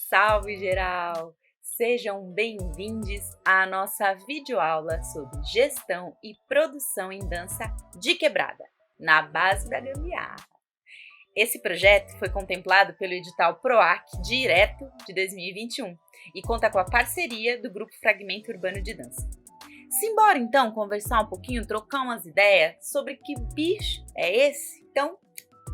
Salve geral! Sejam bem-vindos à nossa videoaula sobre gestão e produção em dança de quebrada, na base da gambiarra. Esse projeto foi contemplado pelo edital PROAC Direto de 2021 e conta com a parceria do Grupo Fragmento Urbano de Dança. Simbora então conversar um pouquinho, trocar umas ideias sobre que bicho é esse? Então,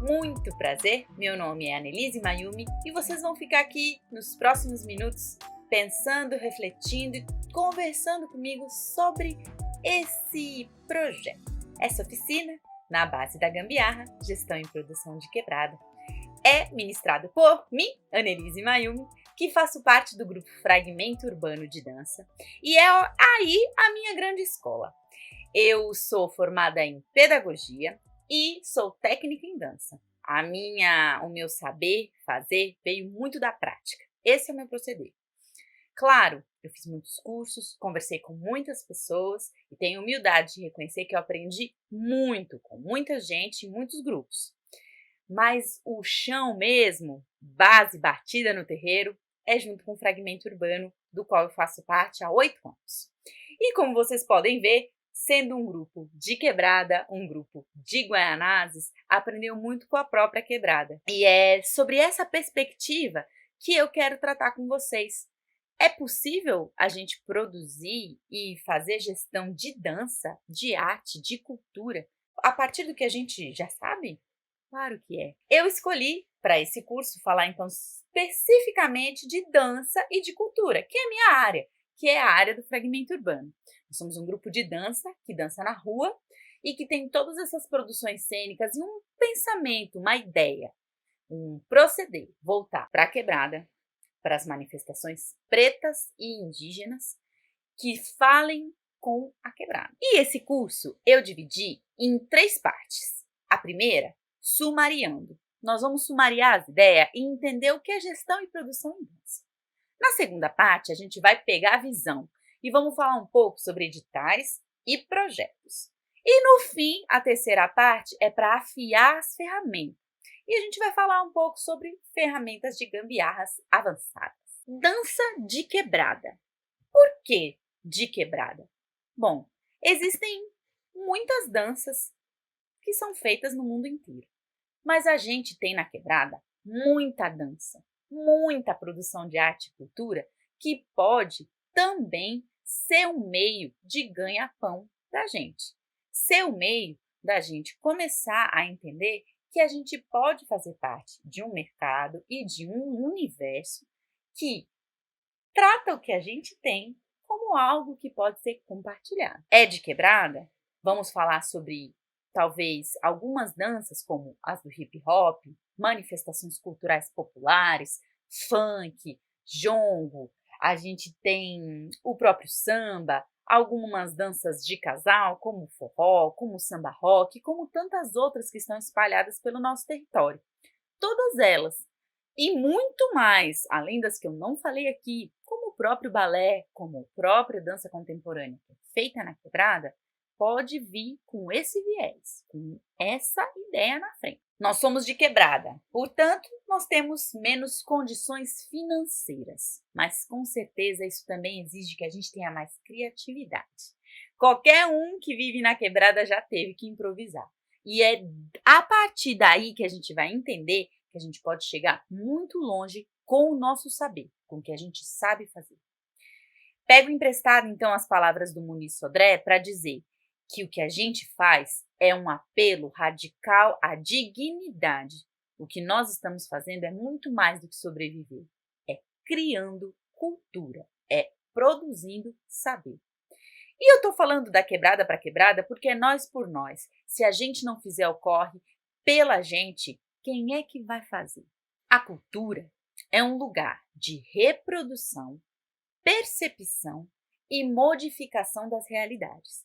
muito prazer, meu nome é Annelise Mayumi e vocês vão ficar aqui nos próximos minutos pensando, refletindo e conversando comigo sobre esse projeto. Essa oficina, na base da gambiarra, gestão e produção de quebrada, é ministrada por mim, Annelise Mayumi, que faço parte do grupo Fragmento Urbano de Dança e é aí a minha grande escola. Eu sou formada em pedagogia e sou técnica em dança. O meu saber fazer veio muito da prática. Esse é o meu proceder. Claro, eu fiz muitos cursos, conversei com muitas pessoas e tenho humildade de reconhecer que eu aprendi muito com muita gente e muitos grupos. Mas o chão mesmo, base batida no terreiro, é junto com o Fragmento Urbano, do qual eu faço parte há 8 anos. E como vocês podem ver, sendo um grupo de quebrada, um grupo de Guaianazes, aprendeu muito com a própria quebrada. E é sobre essa perspectiva que eu quero tratar com vocês. É possível a gente produzir e fazer gestão de dança, de arte, de cultura, a partir do que a gente já sabe? Claro que é. Eu escolhi para esse curso falar então especificamente de dança e de cultura, que é a minha área, que é a área do Fragmento Urbano. Nós somos um grupo de dança que dança na rua e que tem todas essas produções cênicas e um pensamento, uma ideia, um proceder voltar para a quebrada, para as manifestações pretas e indígenas que falem com a quebrada. E esse curso eu dividi em 3 partes. A primeira, sumariando. Nós vamos sumariar as ideias e entender o que é gestão e produção em dança. Na segunda parte, a gente vai pegar a visão e vamos falar um pouco sobre editais e projetos. E no fim, a terceira parte é para afiar as ferramentas. E a gente vai falar um pouco sobre ferramentas de gambiarras avançadas. Dança de quebrada. Por que de quebrada? Bom, existem muitas danças que são feitas no mundo inteiro. Mas a gente tem na quebrada muita dança, muita produção de arte e cultura que pode também ser um meio de ganha-pão da gente. Ser o meio da gente começar a entender que a gente pode fazer parte de um mercado e de um universo que trata o que a gente tem como algo que pode ser compartilhado. É de quebrada? Vamos falar sobre talvez algumas danças como as do hip hop, manifestações culturais populares, funk, jongo, a gente tem o próprio samba, algumas danças de casal como forró, como samba rock, como tantas outras que estão espalhadas pelo nosso território. Todas elas e muito mais, além das que eu não falei aqui, como o próprio balé, como a própria dança contemporânea feita na quebrada, pode vir com esse viés, com essa ideia na frente. Nós somos de quebrada, portanto, nós temos menos condições financeiras, mas com certeza isso também exige que a gente tenha mais criatividade. Qualquer um que vive na quebrada já teve que improvisar. E é a partir daí que a gente vai entender que a gente pode chegar muito longe com o nosso saber, com o que a gente sabe fazer. Pego emprestado então as palavras do Muniz Sodré para dizer que o que a gente faz é um apelo radical à dignidade. O que nós estamos fazendo é muito mais do que sobreviver, é criando cultura, é produzindo saber. E eu estou falando da quebrada para quebrada porque é nós por nós. Se a gente não fizer o corre pela gente, quem é que vai fazer? A cultura é um lugar de reprodução, percepção e modificação das realidades.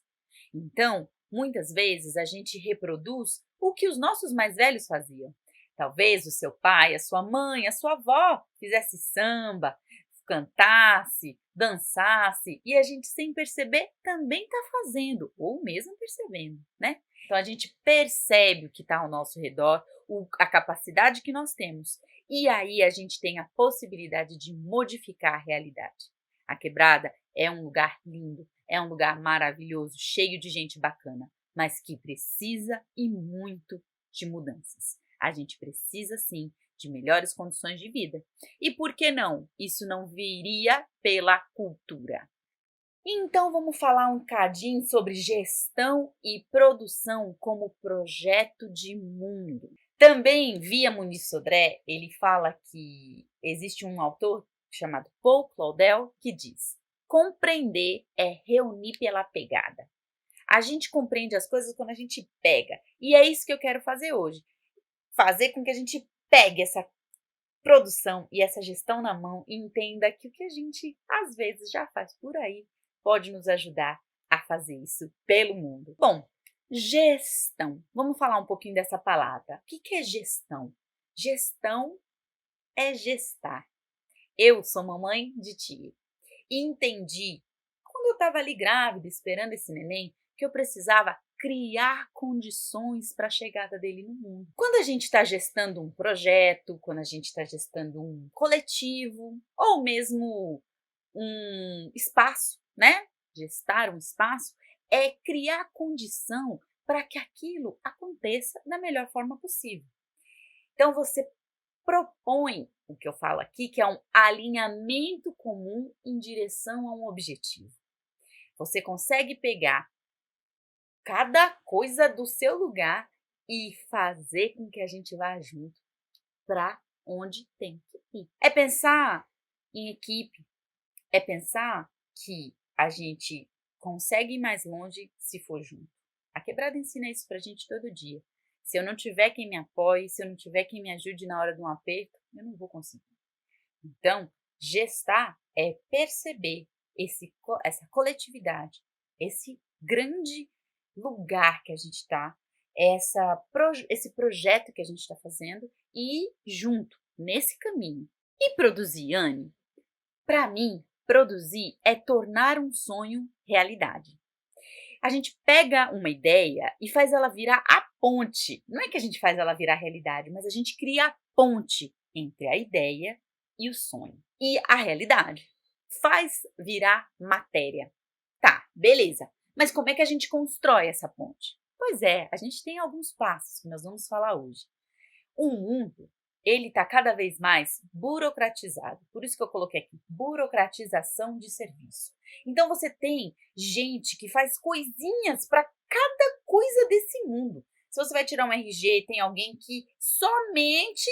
Então, muitas vezes a gente reproduz o que os nossos mais velhos faziam. Talvez o seu pai, a sua mãe, a sua avó fizesse samba, cantasse, dançasse e a gente sem perceber também está fazendo, ou mesmo percebendo, né? Então a gente percebe o que está ao nosso redor, a capacidade que nós temos E aí a gente tem a possibilidade de modificar a realidade. A Quebrada é um lugar lindo, é um lugar maravilhoso, cheio de gente bacana, mas que precisa e muito de mudanças. A gente precisa sim de melhores condições de vida. E por que não? Isso não viria pela cultura. Então vamos falar um cadinho sobre gestão e produção como projeto de mundo. Também, via Muniz Sodré, ele fala que existe um autor chamado Paul Claudel que diz: compreender é reunir pela pegada. A gente compreende as coisas quando a gente pega. E é isso que eu quero fazer hoje. Fazer com que a gente pegue essa produção e essa gestão na mão e entenda que o que a gente às vezes já faz por aí pode nos ajudar a fazer isso pelo mundo. Bom, gestão. Vamos falar um pouquinho dessa palavra. O que é gestão? Gestão é gestar. Eu sou mamãe de tia e entendi, quando eu estava ali grávida, esperando esse neném, que eu precisava criar condições para a chegada dele no mundo. Quando a gente está gestando um projeto, quando a gente está gestando um coletivo, ou mesmo um espaço, né? Gestar um espaço é criar condição para que aquilo aconteça da melhor forma possível. Então você propõe o que eu falo aqui, que é um alinhamento comum em direção a um objetivo. Você consegue pegar cada coisa do seu lugar e fazer com que a gente vá junto para onde tem que ir. É pensar em equipe, é pensar que a gente consegue ir mais longe se for junto. A Quebrada ensina isso pra gente todo dia. Se eu não tiver quem me apoie, se eu não tiver quem me ajude na hora de um aperto, eu não vou conseguir. Então, gestar é perceber essa coletividade, esse grande lugar que a gente está, esse projeto que a gente está fazendo e junto nesse caminho. E produzir, Anne? Para mim, produzir é tornar um sonho realidade. A gente pega uma ideia e faz ela virar a ponte. Não é que a gente faz ela virar realidade, mas a gente cria a ponte entre a ideia e o sonho. E a realidade faz virar matéria. Tá, beleza. Mas como é que a gente constrói essa ponte? Pois é, a gente tem alguns passos que nós vamos falar hoje. O mundo, ele está cada vez mais burocratizado. Por isso que eu coloquei aqui, burocratização de serviço. Então você tem gente que faz coisinhas para cada coisa desse mundo. Se você vai tirar um RG, tem alguém que somente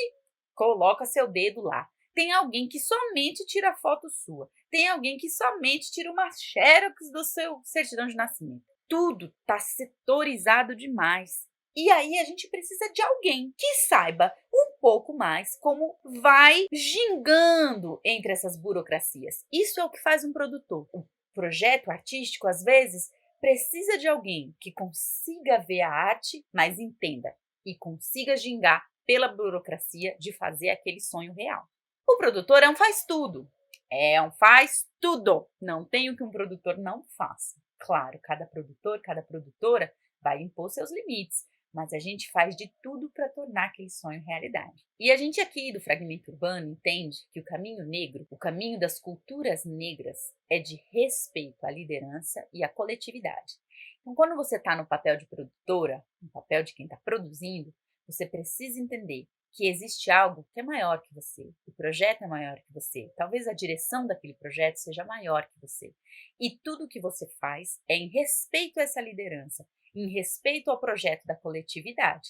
coloca seu dedo lá. Tem alguém que somente tira foto sua. Tem alguém que somente tira uma xerox do seu certidão de nascimento. Tudo está setorizado demais. E aí a gente precisa de alguém que saiba um pouco mais como vai gingando entre essas burocracias. Isso é o que faz um produtor. O projeto artístico, às vezes, precisa de alguém que consiga ver a arte, mas entenda e consiga gingar pela burocracia de fazer aquele sonho real. O produtor é um faz-tudo. É um faz-tudo. Não tem o que um produtor não faça. Claro, cada produtor, cada produtora vai impor seus limites, mas a gente faz de tudo para tornar aquele sonho realidade. E a gente aqui do Fragmento Urbano entende que o caminho negro, o caminho das culturas negras, é de respeito à liderança e à coletividade. Então, quando você está no papel de produtora, no papel de quem está produzindo, você precisa entender que existe algo que é maior que você, o projeto é maior que você, talvez a direção daquele projeto seja maior que você. E tudo que você faz é em respeito a essa liderança, em respeito ao projeto da coletividade,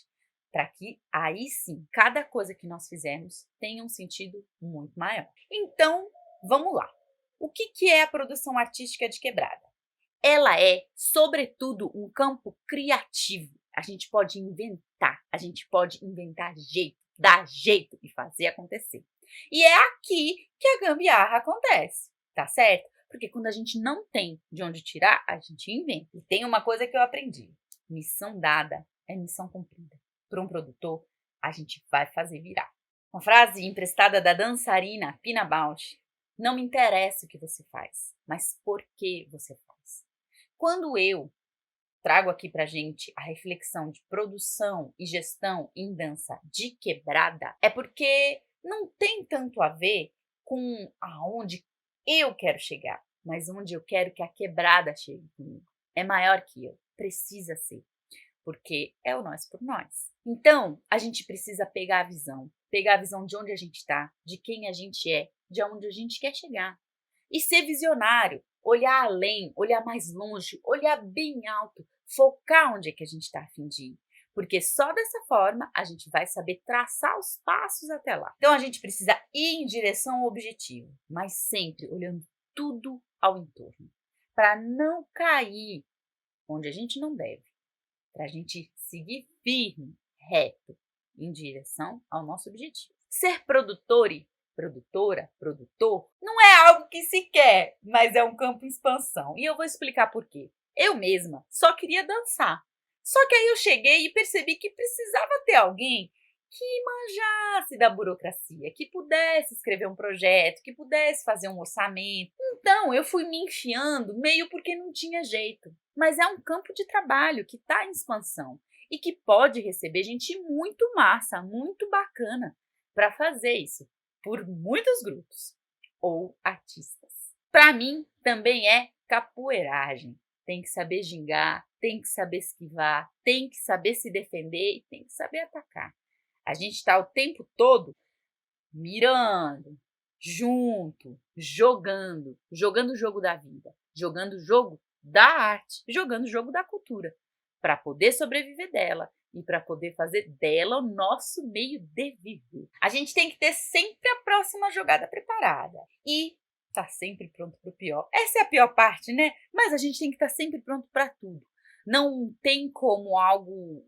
para que aí sim, cada coisa que nós fizermos tenha um sentido muito maior. Então, vamos lá. O que é a produção artística de Quebrada? Ela é, sobretudo, um campo criativo. A gente pode inventar jeito, dar jeito e fazer acontecer. E é aqui que a gambiarra acontece, tá certo? Porque quando a gente não tem de onde tirar, a gente inventa. E tem uma coisa que eu aprendi. Missão dada é missão cumprida. Para um produtor, a gente vai fazer virar. Uma frase emprestada da dançarina Pina Bausch. Não me interessa o que você faz, mas por que você faz. Quando eu trago aqui pra gente a reflexão de produção e gestão em dança de Quebrada, é porque não tem tanto a ver com aonde eu quero chegar, mas onde eu quero que a quebrada chegue comigo. É maior que eu, precisa ser, porque é o nós por nós. Então, a gente precisa pegar a visão de onde a gente está, de quem a gente é, de onde a gente quer chegar. E ser visionário, olhar além, olhar mais longe, olhar bem alto, focar onde é que a gente está a fim de ir. Porque só dessa forma a gente vai saber traçar os passos até lá. Então a gente precisa ir em direção ao objetivo, mas sempre olhando tudo ao entorno, para não cair onde a gente não deve, para a gente seguir firme, reto, em direção ao nosso objetivo. Ser produtor e produtor, não é algo que se quer, mas é um campo em expansão. E eu vou explicar por quê. Eu mesma só queria dançar. Só que aí eu cheguei e percebi que precisava ter alguém que manjasse da burocracia, que pudesse escrever um projeto, que pudesse fazer um orçamento. Então eu fui me enfiando meio porque não tinha jeito. Mas é um campo de trabalho que está em expansão e que pode receber gente muito massa, muito bacana para fazer isso por muitos grupos ou artistas. Para mim também é capoeiragem. Tem que saber gingar, tem que saber esquivar, tem que saber se defender e tem que saber atacar. A gente está o tempo todo mirando, junto, jogando o jogo da vida, jogando o jogo da arte, jogando o jogo da cultura, para poder sobreviver dela e para poder fazer dela o nosso meio de viver. A gente tem que ter sempre a próxima jogada preparada e tá sempre pronto para o pior. Essa é a pior parte, né? Mas a gente tem que estar sempre pronto para tudo. Não tem como algo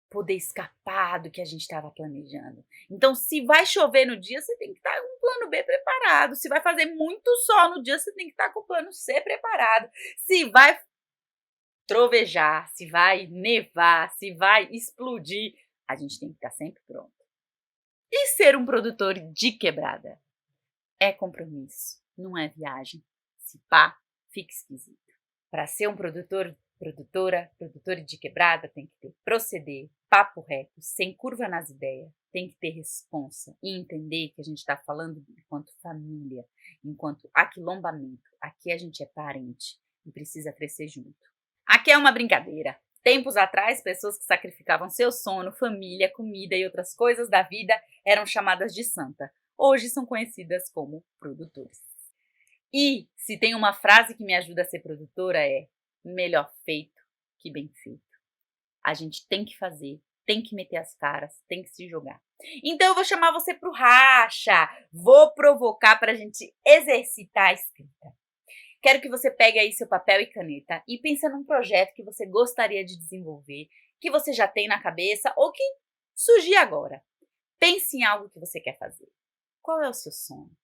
poder escapar do que a gente estava planejando. Então, se vai chover no dia, você tem que estar com o plano B preparado. Se vai fazer muito sol no dia, você tem que estar com o plano C preparado. Se vai trovejar, se vai nevar, se vai explodir, a gente tem que estar sempre pronto. E ser um produtor de quebrada? É compromisso, não é viagem. Se pá, fica esquisito. Para ser um produtor de quebrada, tem que ter proceder, papo reto, sem curva nas ideias, tem que ter responsa e entender que a gente está falando enquanto família, enquanto aquilombamento. Aqui a gente é parente e precisa crescer junto. Aqui é uma brincadeira. Tempos atrás, pessoas que sacrificavam seu sono, família, comida e outras coisas da vida eram chamadas de santa. Hoje são conhecidas como produtores. E se tem uma frase que me ajuda a ser produtora é: melhor feito que bem feito. A gente tem que fazer, tem que meter as caras, tem que se jogar. Então eu vou chamar você pro racha, vou provocar para a gente exercitar a escrita. Quero que você pegue aí seu papel e caneta e pense num projeto que você gostaria de desenvolver, que você já tem na cabeça ou que surgir agora. Pense em algo que você quer fazer. Qual é o seu sonho?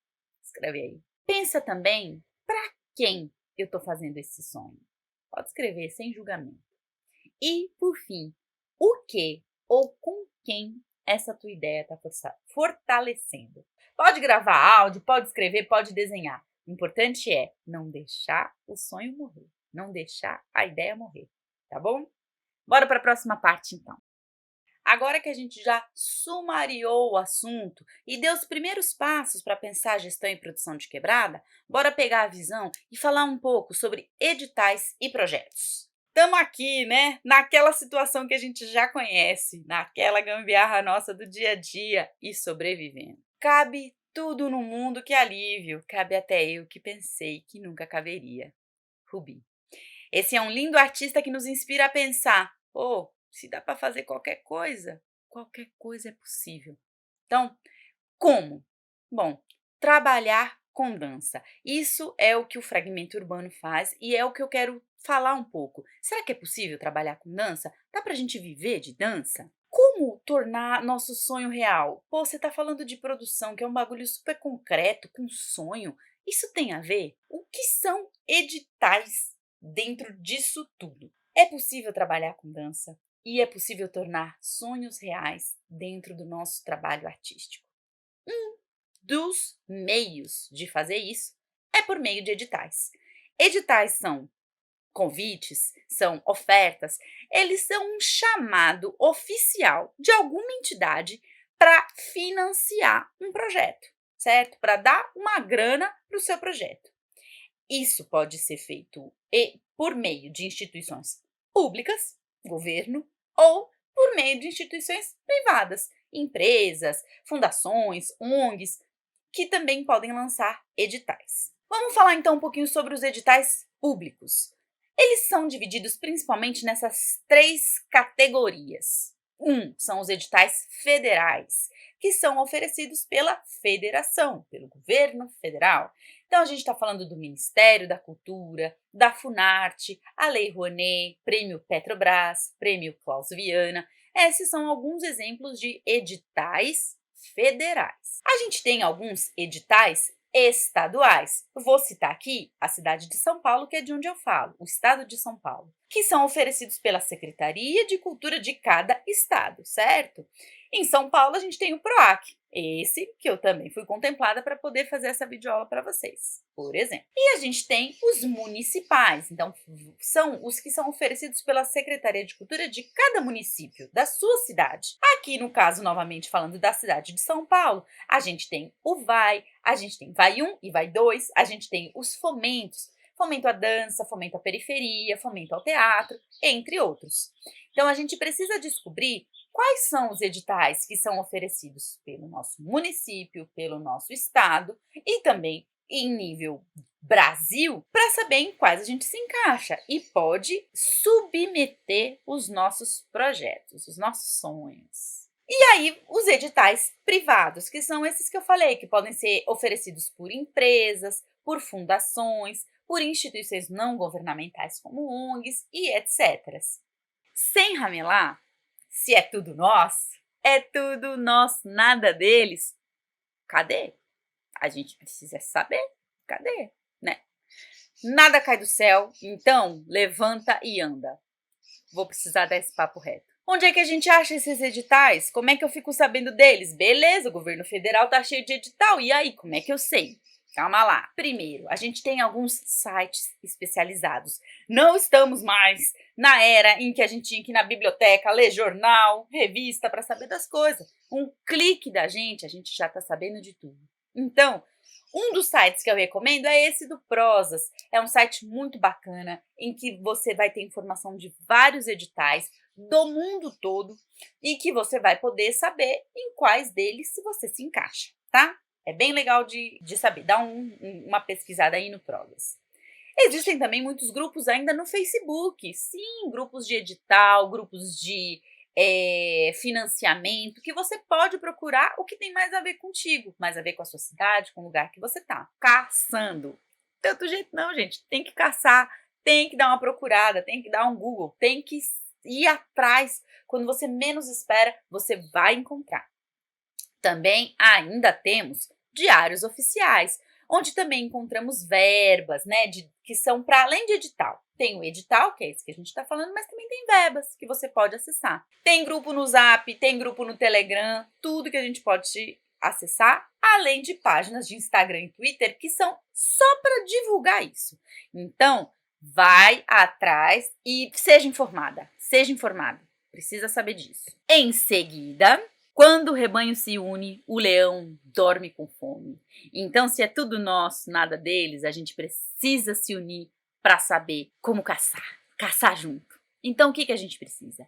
Escreve aí. Pensa também para quem eu estou fazendo esse sonho. Pode escrever sem julgamento. E, por fim, o que ou com quem essa tua ideia está fortalecendo. Pode gravar áudio, pode escrever, pode desenhar. O importante é não deixar o sonho morrer, não deixar a ideia morrer, tá bom? Bora para a próxima parte, então. Agora que a gente já sumariou o assunto e deu os primeiros passos para pensar gestão e produção de quebrada, bora pegar a visão e falar um pouco sobre editais e projetos. Estamos aqui, né, naquela situação que a gente já conhece, naquela gambiarra nossa do dia a dia e sobrevivendo. Cabe tudo no mundo, que alívio, cabe até eu que pensei que nunca caberia. Rubi. Esse é um lindo artista que nos inspira a pensar, se dá para fazer qualquer coisa é possível. Então, como? Bom, trabalhar com dança. Isso é o que o Fragmento Urbano faz e é o que eu quero falar um pouco. Será que é possível trabalhar com dança? Dá pra gente viver de dança? Como tornar nosso sonho real? Você tá falando de produção, que é um bagulho super concreto, com sonho. Isso tem a ver? O que são editais dentro disso tudo? É possível trabalhar com dança e é possível tornar sonhos reais dentro do nosso trabalho artístico. Um dos meios de fazer isso é por meio de editais. Editais são convites, são ofertas, eles são um chamado oficial de alguma entidade para financiar um projeto, certo? Para dar uma grana para o seu projeto. Isso pode ser feito por meio de instituições públicas, governo, ou por meio de instituições privadas, empresas, fundações, ONGs, que também podem lançar editais. Vamos falar então um pouquinho sobre os editais públicos. Eles são divididos principalmente nessas 3 categorias. São os editais federais, que são oferecidos pela federação, pelo governo federal. Então, a gente está falando do Ministério da Cultura, da Funarte, a Lei Rouanet, Prêmio Petrobras, Prêmio Klaus Viana. Esses são alguns exemplos de editais federais. A gente tem alguns editais estaduais. Vou citar aqui a cidade de São Paulo, que é de onde eu falo, o estado de São Paulo, que são oferecidos pela Secretaria de Cultura de cada estado, certo? Em São Paulo, a gente tem o PROAC, esse que eu também fui contemplada para poder fazer essa videoaula para vocês, por exemplo. E a gente tem os municipais, então são os que são oferecidos pela Secretaria de Cultura de cada município, da sua cidade. Aqui, no caso, novamente falando da cidade de São Paulo, a gente tem o VAI, a gente tem VAI 1 e VAI 2, a gente tem os fomentos, fomento à dança, fomento à periferia, fomento ao teatro, entre outros. Então, a gente precisa descobrir quais são os editais que são oferecidos pelo nosso município, pelo nosso estado e também em nível Brasil, para saber em quais a gente se encaixa e pode submeter os nossos projetos, os nossos sonhos. E aí, os editais privados, que são esses que eu falei, que podem ser oferecidos por empresas, por fundações, por instituições não governamentais como ONGs e etc. Sem ramelar, se é tudo nosso, nada deles. Cadê? A gente precisa saber. Cadê? Né? Nada cai do céu, então levanta e anda. Vou precisar dar esse papo reto. Onde é que a gente acha esses editais? Como é que eu fico sabendo deles? Beleza, o governo federal tá cheio de edital. E aí, como é que eu sei? Calma lá. Primeiro, a gente tem alguns sites especializados. Não estamos mais na era em que a gente tinha que ir na biblioteca, ler jornal, revista para saber das coisas. Um clique da gente, a gente já está sabendo de tudo. Então, um dos sites que eu recomendo é esse do Prozas. É um site muito bacana, em que você vai ter informação de vários editais do mundo todo e que você vai poder saber em quais deles você se encaixa, tá? É bem legal de saber, dá uma pesquisada aí no Prozas. Existem também muitos grupos ainda no Facebook, sim, grupos de edital, grupos de financiamento, que você pode procurar o que tem mais a ver contigo, mais a ver com a sua cidade, com o lugar que você tá. Caçando. Tanto jeito não, gente, tem que caçar, tem que dar uma procurada, tem que dar um Google, tem que ir atrás. Quando você menos espera, você vai encontrar. Também ainda temos diários oficiais, onde também encontramos verbas, né, que são para além de edital. Tem o edital, que é esse que a gente está falando, mas também tem verbas que você pode acessar. Tem grupo no Zap, tem grupo no Telegram, tudo que a gente pode acessar, além de páginas de Instagram e Twitter que são só para divulgar isso. Então, vai atrás e seja informada, precisa saber disso. Em seguida, quando o rebanho se une, o leão dorme com fome. Então, se é tudo nosso, nada deles, a gente precisa se unir para saber como caçar junto. Então, o que a gente precisa?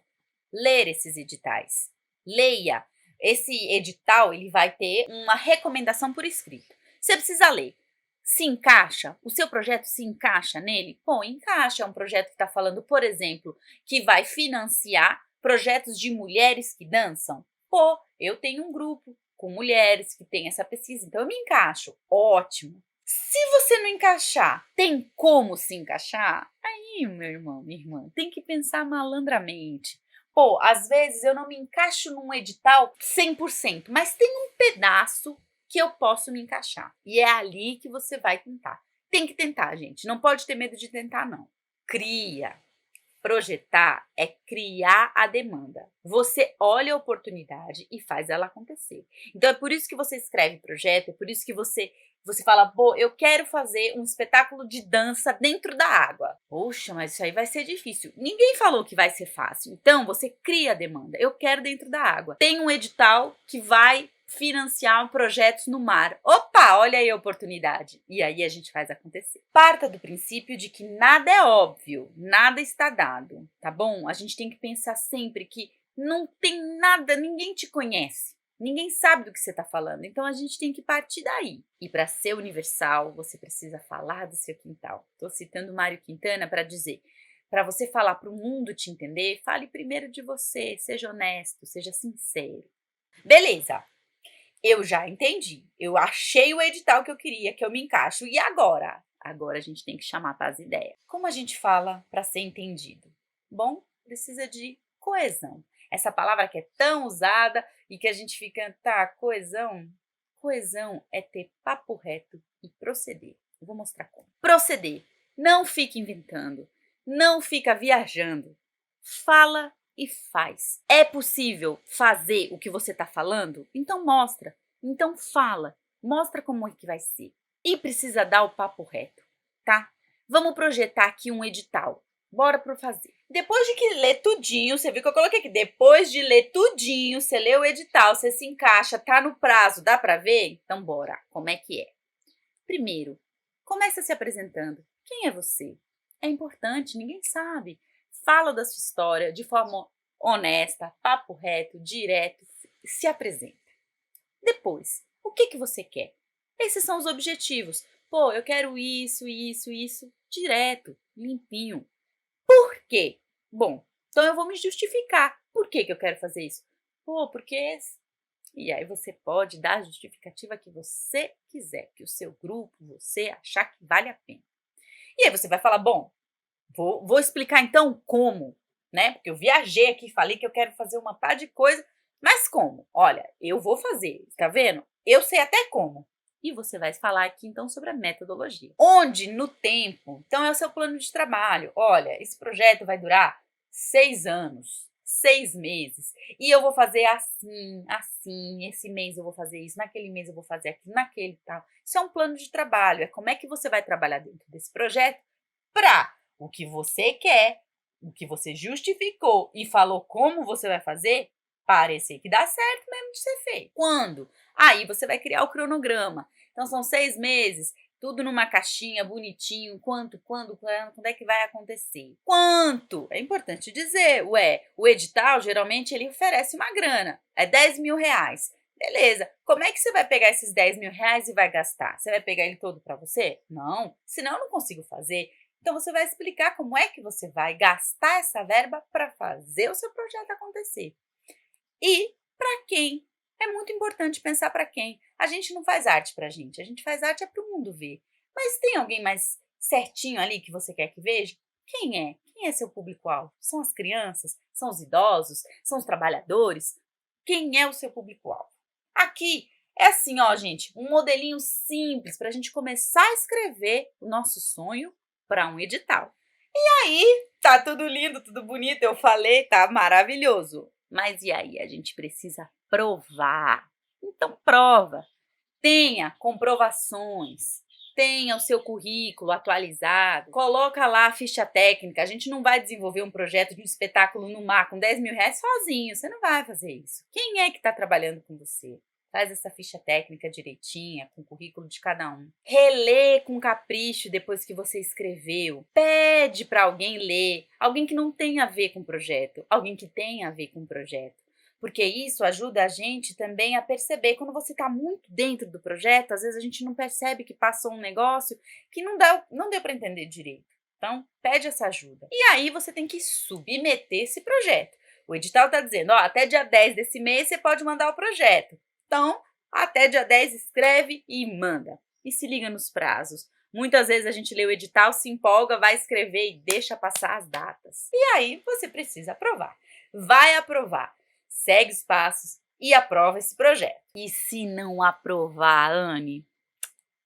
Ler esses editais. Leia. Esse edital, ele vai ter uma recomendação por escrito. Você precisa ler. Se encaixa? O seu projeto se encaixa nele? Bom, encaixa. É um projeto que está falando, por exemplo, que vai financiar projetos de mulheres que dançam. Pô, eu tenho um grupo com mulheres que tem essa pesquisa, então eu me encaixo. Ótimo. Se você não encaixar, tem como se encaixar? Aí, meu irmão, minha irmã, tem que pensar malandramente. Pô, às vezes eu não me encaixo num edital 100%, mas tem um pedaço que eu posso me encaixar. E é ali que você vai tentar. Tem que tentar, gente. Não pode ter medo de tentar, não. Cria. Projetar é criar a demanda. Você olha a oportunidade e faz ela acontecer. Então é por isso que você escreve projeto, é por isso que você fala, pô, eu quero fazer um espetáculo de dança dentro da água. Poxa, mas isso aí vai ser difícil. Ninguém falou que vai ser fácil. Então você cria a demanda. Eu quero dentro da água. Tem um edital que vai financiar projetos no mar. Opa, olha aí a oportunidade. E aí a gente faz acontecer. Parta do princípio de que nada é óbvio, nada está dado, tá bom? A gente tem que pensar sempre que não tem nada, ninguém te conhece. Ninguém sabe do que você está falando, então a gente tem que partir daí. E para ser universal, você precisa falar do seu quintal. Estou citando Mário Quintana para dizer, para você falar para o mundo te entender, fale primeiro de você, seja honesto, seja sincero. Beleza, eu já entendi, eu achei o edital que eu queria, que eu me encaixo, e agora? Agora a gente tem que chamar para as ideias. Como a gente fala para ser entendido? Bom, precisa de coesão. Essa palavra que é tão usada e que a gente fica, tá, coesão? Coesão é ter papo reto e proceder. Eu vou mostrar como. Proceder. Não fica inventando. Não fica viajando. Fala e faz. É possível fazer o que você está falando? Então mostra. Então fala. Mostra como é que vai ser. E precisa dar o papo reto, tá? Vamos projetar aqui um edital. Bora pro fazer. Depois de que ler tudinho, você viu que eu coloquei aqui, depois de ler tudinho, você lê o edital, você se encaixa, tá no prazo, dá pra ver? Então bora, como é que é? Primeiro, começa se apresentando. Quem é você? É importante, ninguém sabe. Fala da sua história de forma honesta, papo reto, direto, se apresenta. Depois, o que você quer? Esses são os objetivos. Pô, eu quero isso, isso, isso, direto, limpinho. Por quê? Bom, então eu vou me justificar. Por que eu quero fazer isso? Pô, porque... E aí você pode dar a justificativa que você quiser, que o seu grupo, você achar que vale a pena. E aí você vai falar, bom, vou explicar então como, né? Porque eu viajei aqui, falei que eu quero fazer uma par de coisa, mas como? Olha, eu vou fazer, tá vendo? Eu sei até como. E você vai falar aqui então sobre a metodologia. Onde no tempo, então é o seu plano de trabalho. Olha, esse projeto vai durar 6 anos, 6 meses. E eu vou fazer assim, assim, esse mês eu vou fazer isso, naquele mês eu vou fazer aquilo, naquele tal. Isso é um plano de trabalho, é como é que você vai trabalhar dentro desse projeto para o que você quer, o que você justificou e falou como você vai fazer, parecer que dá certo mesmo de ser feito. Quando? Aí você vai criar o cronograma. Então são 6 meses, tudo numa caixinha, bonitinho, quando é que vai acontecer? Quanto? É importante dizer, o edital geralmente ele oferece uma grana, é 10 mil reais. Beleza, como é que você vai pegar esses 10 mil reais e vai gastar? Você vai pegar ele todo para você? Não, senão eu não consigo fazer. Então você vai explicar como é que você vai gastar essa verba para fazer o seu projeto acontecer. E para quem? É muito importante pensar para quem. A gente não faz arte para a gente faz arte é para o mundo ver. Mas tem alguém mais certinho ali que você quer que veja? Quem é? Quem é seu público-alvo? São as crianças? São os idosos? São os trabalhadores? Quem é o seu público-alvo? Aqui é assim, ó, gente, um modelinho simples para a gente começar a escrever o nosso sonho para um edital. E aí, tá tudo lindo, tudo bonito, eu falei, tá maravilhoso. Mas e aí? A gente precisa provar. Então, prova. Tenha comprovações. Tenha o seu currículo atualizado. Coloca lá a ficha técnica. A gente não vai desenvolver um projeto de um espetáculo no mar com 10 mil reais sozinho. Você não vai fazer isso. Quem é que está trabalhando com você? Faz essa ficha técnica direitinha, com o currículo de cada um. Relê com capricho depois que você escreveu. Pede para alguém ler. Alguém que não tenha a ver com o projeto. Alguém que tenha a ver com o projeto. Porque isso ajuda a gente também a perceber. Quando você está muito dentro do projeto, às vezes a gente não percebe que passou um negócio que não deu para entender direito. Então, pede essa ajuda. E aí você tem que submeter esse projeto. O edital está dizendo, ó, até dia 10 desse mês você pode mandar o projeto. Então, até dia 10 escreve e manda. E se liga nos prazos. Muitas vezes a gente lê o edital, se empolga, vai escrever e deixa passar as datas. E aí você precisa aprovar. Vai aprovar. Segue os passos e aprova esse projeto. E se não aprovar, Anne?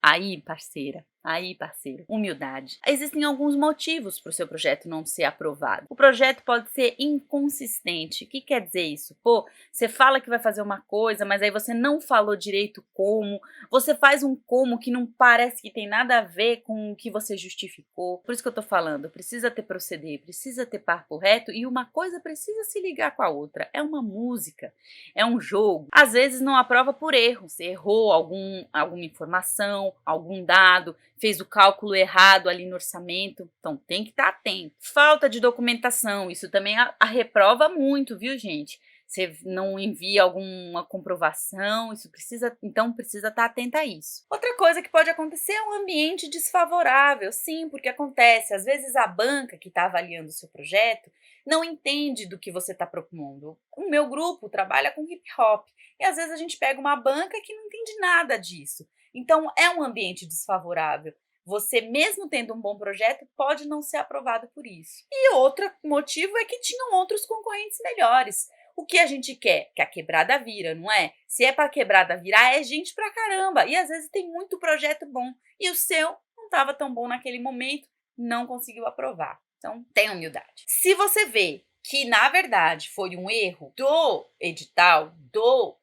Aí, parceira, Aí, parceiro, humildade. Existem alguns motivos para o seu projeto não ser aprovado. O projeto pode ser inconsistente. O que quer dizer isso? Pô, você fala que vai fazer uma coisa, mas aí você não falou direito como. Você faz um como que não parece que tem nada a ver com o que você justificou. Por isso que eu tô falando, precisa ter proceder, precisa ter par correto e uma coisa precisa se ligar com a outra. É uma música, é um jogo. Às vezes não aprova por erro. Você errou alguma informação, algum dado, fez o cálculo errado ali no orçamento, então tem que estar atento. Falta de documentação, isso também a reprova muito, viu, gente? Você não envia alguma comprovação, então precisa estar atenta a isso. Outra coisa que pode acontecer é um ambiente desfavorável, sim, porque acontece, às vezes a banca que está avaliando o seu projeto não entende do que você está propondo. O meu grupo trabalha com hip hop e às vezes a gente pega uma banca que não entende nada disso. Então, é um ambiente desfavorável. Você, mesmo tendo um bom projeto, pode não ser aprovado por isso. E outro motivo é que tinham outros concorrentes melhores. O que a gente quer? Que a quebrada vira, não é? Se é para a quebrada virar, é gente pra caramba. E às vezes tem muito projeto bom. E o seu não estava tão bom naquele momento, não conseguiu aprovar. Então, tenha humildade. Se você vê que, na verdade, foi um erro do edital,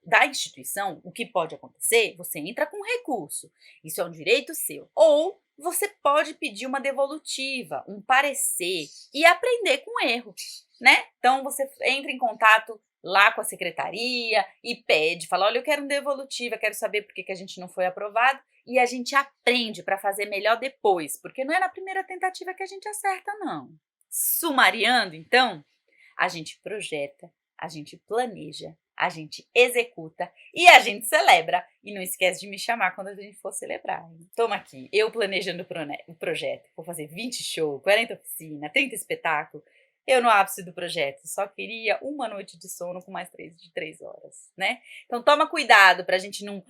da instituição, o que pode acontecer? Você entra com recurso. Isso é um direito seu. Ou você pode pedir uma devolutiva, um parecer e aprender com o erro, né? Então, você entra em contato lá com a secretaria e pede, fala, olha, eu quero um devolutiva, quero saber por que a gente não foi aprovado. E a gente aprende para fazer melhor depois, porque não é na primeira tentativa que a gente acerta, não. Sumariando, então, a gente projeta, a gente planeja, a gente executa e a gente celebra. E não esquece de me chamar quando a gente for celebrar. Hein? Toma aqui, eu planejando o projeto. Vou fazer 20 shows, 40 oficinas, 30 espetáculos. Eu no ápice do projeto só queria uma noite de sono com mais 3 horas, né? Então toma cuidado pra gente não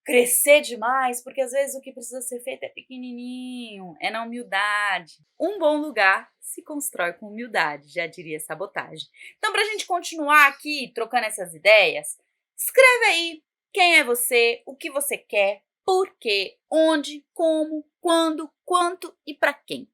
crescer demais, porque às vezes o que precisa ser feito é pequenininho, é na humildade. Um bom lugar se constrói com humildade, já diria Sabotagem. Então pra gente continuar aqui trocando essas ideias, escreve aí quem é você, o que você quer, por quê, onde, como, quando, quanto e pra quem.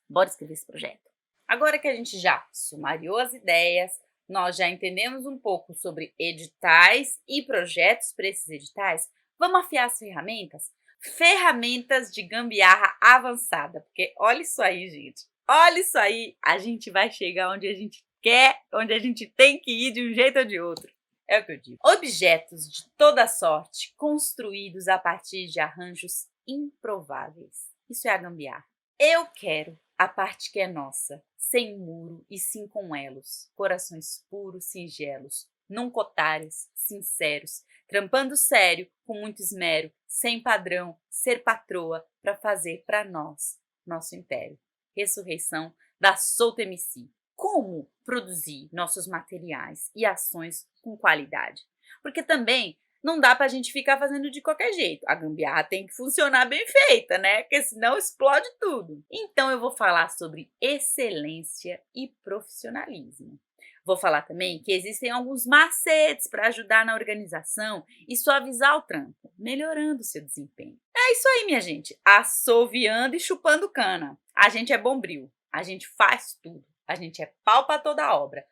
Bora escrever esse projeto. Agora que a gente já sumariou as ideias, nós já entendemos um pouco sobre editais e projetos para esses editais, vamos afiar as ferramentas? Ferramentas de gambiarra avançada, porque olha isso aí, gente. Olha isso aí, a gente vai chegar onde a gente quer, onde a gente tem que ir de um jeito ou de outro. É o que eu digo. Objetos de toda sorte construídos a partir de arranjos improváveis. Isso é a gambiarra. Eu quero a parte que é nossa, sem muro e sim com elos, corações puros, singelos, nunca otários, sinceros, trampando sério, com muito esmero, sem padrão, ser patroa, para fazer para nós, nosso império. Ressurreição da Solta MC. Como produzir nossos materiais e ações com qualidade? Porque também não dá pra gente ficar fazendo de qualquer jeito. A gambiarra tem que funcionar bem feita, né? Porque senão explode tudo. Então eu vou falar sobre excelência e profissionalismo. Vou falar também que existem alguns macetes para ajudar na organização e suavizar o trampo, melhorando o seu desempenho. É isso aí, minha gente. Assoviando e chupando cana. A gente é bombril. A gente faz tudo. A gente é pau pra toda a obra.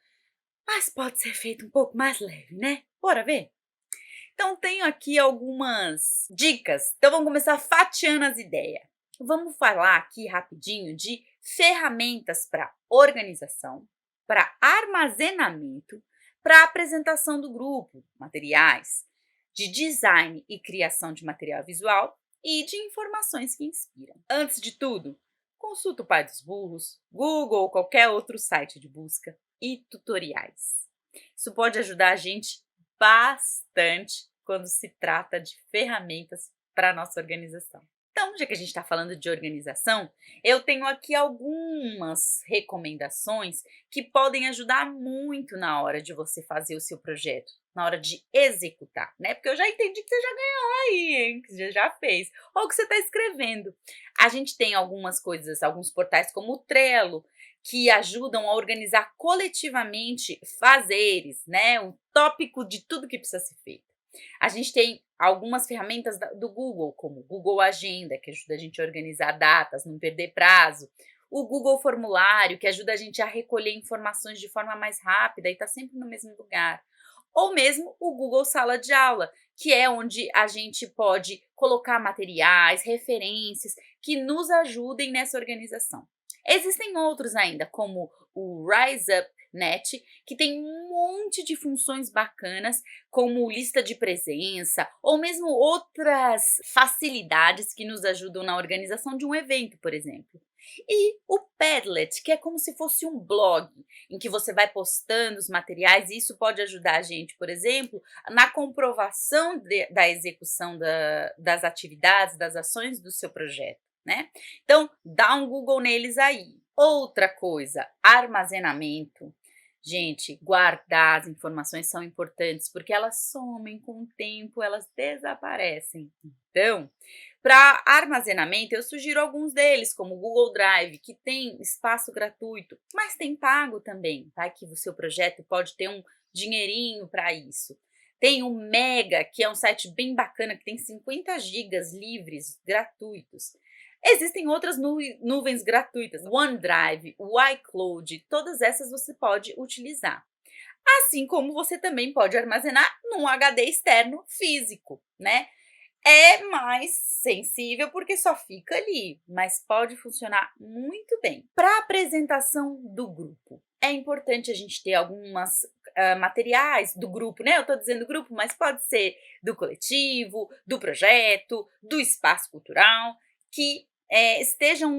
Mas pode ser feito um pouco mais leve, né? Bora ver? Então, tenho aqui algumas dicas. Então, vamos começar fatiando as ideias. Vamos falar aqui rapidinho de ferramentas para organização, para armazenamento, para apresentação do grupo, materiais, de design e criação de material visual e de informações que inspiram. Antes de tudo, consulta o Pai dos Burros, Google ou qualquer outro site de busca e tutoriais. Isso pode ajudar a gente bastante quando se trata de ferramentas para a nossa organização. Então, já que a gente está falando de organização, eu tenho aqui algumas recomendações que podem ajudar muito na hora de você fazer o seu projeto, na hora de executar, né? Porque eu já entendi que você já ganhou aí, hein? Que você já fez, ou que você está escrevendo. A gente tem algumas coisas, alguns portais como o Trello, que ajudam a organizar coletivamente fazeres, né? Um tópico de tudo que precisa ser feito. A gente tem algumas ferramentas do Google, como o Google Agenda, que ajuda a gente a organizar datas, não perder prazo. O Google Formulário, que ajuda a gente a recolher informações de forma mais rápida e está sempre no mesmo lugar. Ou mesmo o Google Sala de Aula, que é onde a gente pode colocar materiais, referências que nos ajudem nessa organização. Existem outros ainda, como o RiseUp.net, que tem um monte de funções bacanas, como lista de presença, ou mesmo outras facilidades que nos ajudam na organização de um evento, por exemplo. E o Padlet, que é como se fosse um blog, em que você vai postando os materiais, e isso pode ajudar a gente, por exemplo, na comprovação da execução das atividades, das ações do seu projeto, né? Então, dá um Google neles aí. Outra coisa, armazenamento. Gente, guardar as informações são importantes, porque elas somem com o tempo, elas desaparecem. Então, para armazenamento, eu sugiro alguns deles, como o Google Drive, que tem espaço gratuito, mas tem pago também, tá? Que o seu projeto pode ter um dinheirinho para isso. Tem o Mega, que é um site bem bacana, que tem 50 gigas livres, gratuitos. Existem outras nuvens gratuitas, o OneDrive, o iCloud, todas essas você pode utilizar. Assim como você também pode armazenar num HD externo físico, né? É mais sensível porque só fica ali, mas pode funcionar muito bem. Para a apresentação do grupo, é importante a gente ter algumas materiais do grupo, né? Eu estou dizendo grupo, mas pode ser do coletivo, do projeto, do espaço cultural, que estejam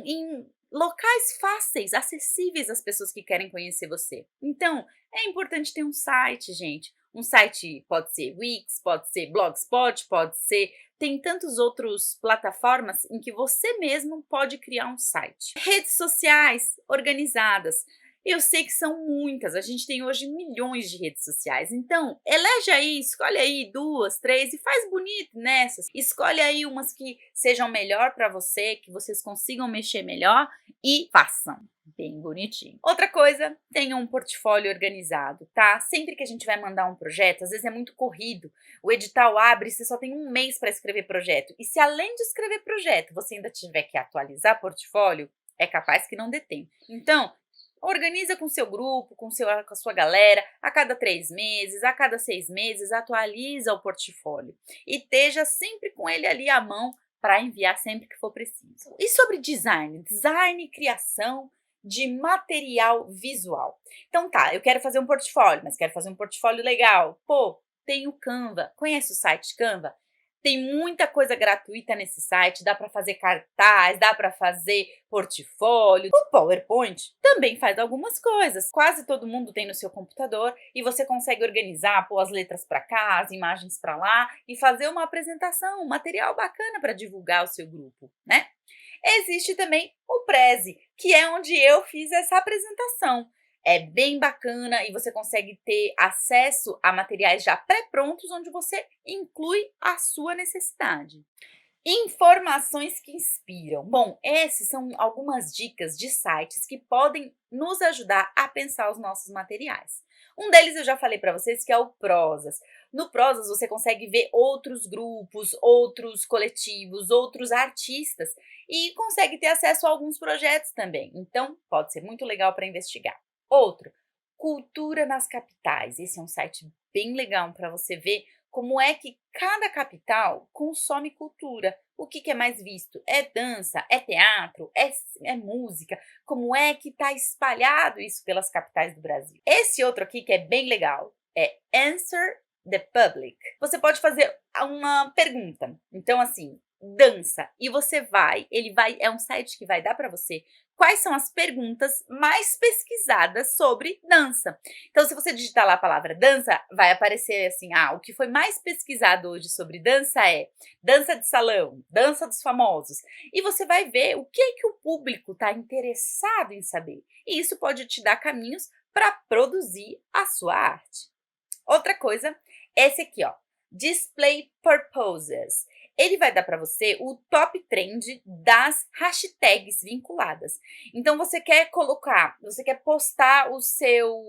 em locais fáceis, acessíveis às pessoas que querem conhecer você. Então, é importante ter um site, gente. Um site pode ser Wix, pode ser Blogspot, pode ser... Tem tantas outras plataformas em que você mesmo pode criar um site. Redes sociais organizadas. Eu sei que são muitas, a gente tem hoje milhões de redes sociais, então elege aí, escolhe aí 2, 3 e faz bonito nessas. Escolhe aí umas que sejam melhor para você, que vocês consigam mexer melhor e façam bem bonitinho. Outra coisa, tenha um portfólio organizado, tá? Sempre que a gente vai mandar um projeto, às vezes é muito corrido, o edital abre e você só tem um mês para escrever projeto. E se além de escrever projeto, você ainda tiver que atualizar portfólio, é capaz que não dê tempo. Então, organiza com seu grupo, com a sua galera, a cada 3 meses, a cada 6 meses, atualiza o portfólio. E esteja sempre com ele ali à mão para enviar sempre que for preciso. E sobre design? Design e criação de material visual. Então tá, eu quero fazer um portfólio, mas quero fazer um portfólio legal. Pô, tem o Canva. Conhece o site Canva? Tem muita coisa gratuita nesse site, dá para fazer cartaz, dá para fazer portfólio. O PowerPoint também faz algumas coisas. Quase todo mundo tem no seu computador e você consegue organizar, pôr as letras para cá, as imagens para lá e fazer uma apresentação, um material bacana para divulgar o seu grupo, né? Existe também o Prezi, que é onde eu fiz essa apresentação. É bem bacana e você consegue ter acesso a materiais já pré-prontos, onde você inclui a sua necessidade. Informações que inspiram. Bom, essas são algumas dicas de sites que podem nos ajudar a pensar os nossos materiais. Um deles eu já falei para vocês, que é o Prozas. No Prozas você consegue ver outros grupos, outros coletivos, outros artistas e consegue ter acesso a alguns projetos também. Então, pode ser muito legal para investigar. Outro, Cultura nas Capitais. Esse é um site bem legal para você ver como é que cada capital consome cultura. O que é mais visto? É dança? É teatro? É música? Como é que está espalhado isso pelas capitais do Brasil? Esse outro aqui que é bem legal é Answer the Public. Você pode fazer uma pergunta. Então, assim, dança. E você é um site que vai dar para você quais são as perguntas mais pesquisadas sobre dança. Então, se você digitar lá a palavra dança, vai aparecer assim, o que foi mais pesquisado hoje sobre dança é dança de salão, dança dos famosos. E você vai ver o que o público está interessado em saber. E isso pode te dar caminhos para produzir a sua arte. Outra coisa, esse aqui, Display Purposes. ele vai dar para você o top trend das hashtags vinculadas. Então você quer postar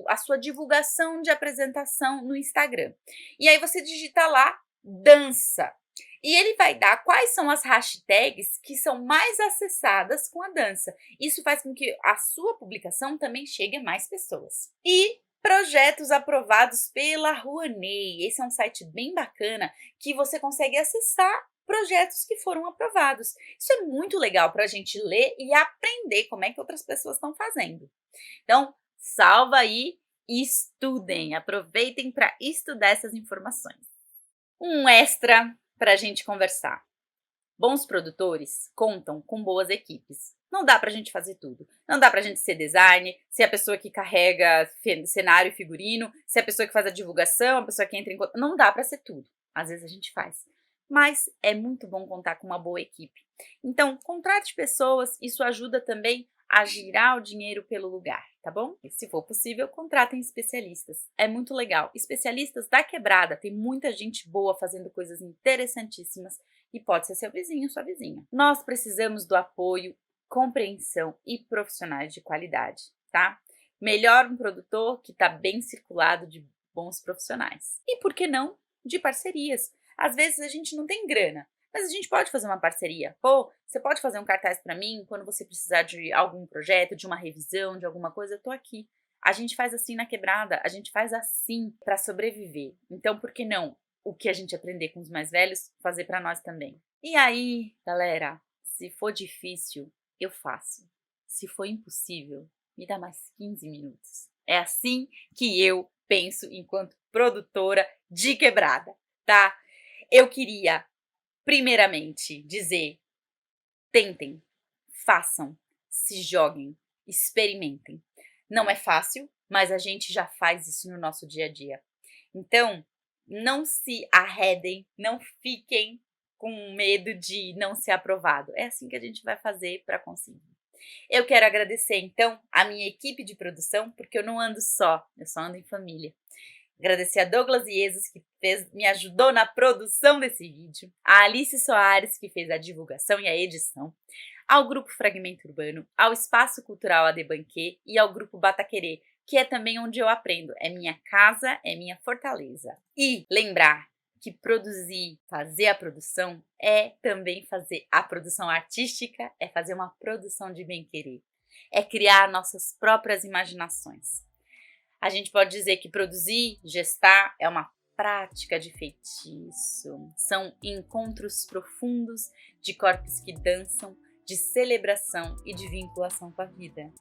a sua divulgação de apresentação no Instagram. E aí você digita lá dança. E ele vai dar quais são as hashtags que são mais acessadas com a dança. Isso faz com que a sua publicação também chegue a mais pessoas. E projetos aprovados pela Rouanet. Esse é um site bem bacana que você consegue acessar projetos que foram aprovados. Isso é muito legal para a gente ler e aprender como é que outras pessoas estão fazendo. Então, salva aí e estudem. Aproveitem para estudar essas informações. Um extra para a gente conversar. Bons produtores contam com boas equipes. Não dá pra gente fazer tudo. Não dá pra gente ser designer, ser a pessoa que carrega cenário e figurino, ser a pessoa que faz a divulgação, a pessoa que entra em contato. Não dá pra ser tudo. Às vezes a gente faz. Mas é muito bom contar com uma boa equipe. Então, contrate pessoas, isso ajuda também a girar o dinheiro pelo lugar, tá bom? E se for possível, contratem especialistas. É muito legal. Especialistas da quebrada, tem muita gente boa fazendo coisas interessantíssimas e pode ser seu vizinho, sua vizinha. Nós precisamos do apoio, compreensão e profissionais de qualidade, tá? Melhor um produtor que está bem circulado de bons profissionais. E por que não de parcerias? Às vezes a gente não tem grana, mas a gente pode fazer uma parceria. Pô, você pode fazer um cartaz para mim quando você precisar de algum projeto, de uma revisão, de alguma coisa, eu tô aqui. A gente faz assim na quebrada, a gente faz assim para sobreviver. Então, por que não o que a gente aprender com os mais velhos, fazer para nós também? E aí, galera, se for difícil, eu faço. Se for impossível, me dá mais 15 minutos. É assim que eu penso enquanto produtora de quebrada, tá? Eu queria, primeiramente, dizer: tentem, façam, se joguem, experimentem. Não é fácil, mas a gente já faz isso no nosso dia a dia. Então, não se arredem, não fiquem com medo de não ser aprovado. É assim que a gente vai fazer para conseguir. Eu quero agradecer, então, a minha equipe de produção, porque eu não ando só, eu só ando em família. Agradecer a Douglas Iezos, que me ajudou na produção desse vídeo, a Alice Soares, que fez a divulgação e a edição, ao Grupo Fragmento Urbano, ao Espaço Cultural Adebanquê e ao Grupo Bataquerê, que é também onde eu aprendo. É minha casa, é minha fortaleza. E lembrar que produzir, fazer a produção, é também fazer a produção artística, é fazer uma produção de bem-querer, é criar nossas próprias imaginações. A gente pode dizer que produzir, gestar, é uma prática de feitiço. São encontros profundos de corpos que dançam, de celebração e de vinculação com a vida.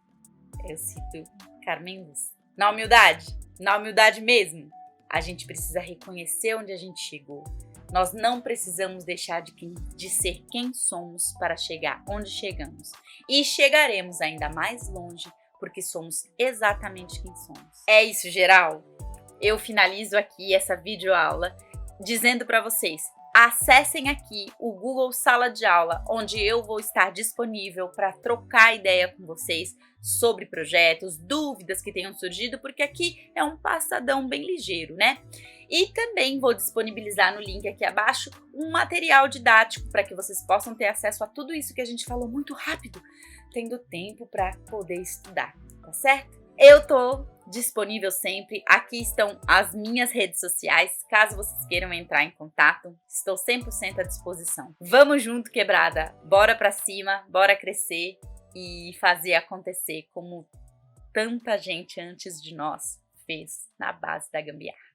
Eu cito Carmen Luz. Na humildade mesmo, a gente precisa reconhecer onde a gente chegou. Nós não precisamos deixar de ser quem somos para chegar onde chegamos. E chegaremos ainda mais longe, porque somos exatamente quem somos. É isso, geral. Eu finalizo aqui essa videoaula dizendo para vocês: acessem aqui o Google Sala de Aula, onde eu vou estar disponível para trocar ideia com vocês sobre projetos, dúvidas que tenham surgido, porque aqui é um passadão bem ligeiro, né? E também vou disponibilizar no link aqui abaixo um material didático para que vocês possam ter acesso a tudo isso que a gente falou muito rápido, tendo tempo para poder estudar, tá certo? Eu tô disponível sempre, aqui estão as minhas redes sociais, caso vocês queiram entrar em contato, estou 100% à disposição. Vamos junto, quebrada, bora pra cima, bora crescer e fazer acontecer como tanta gente antes de nós fez na base da gambiarra.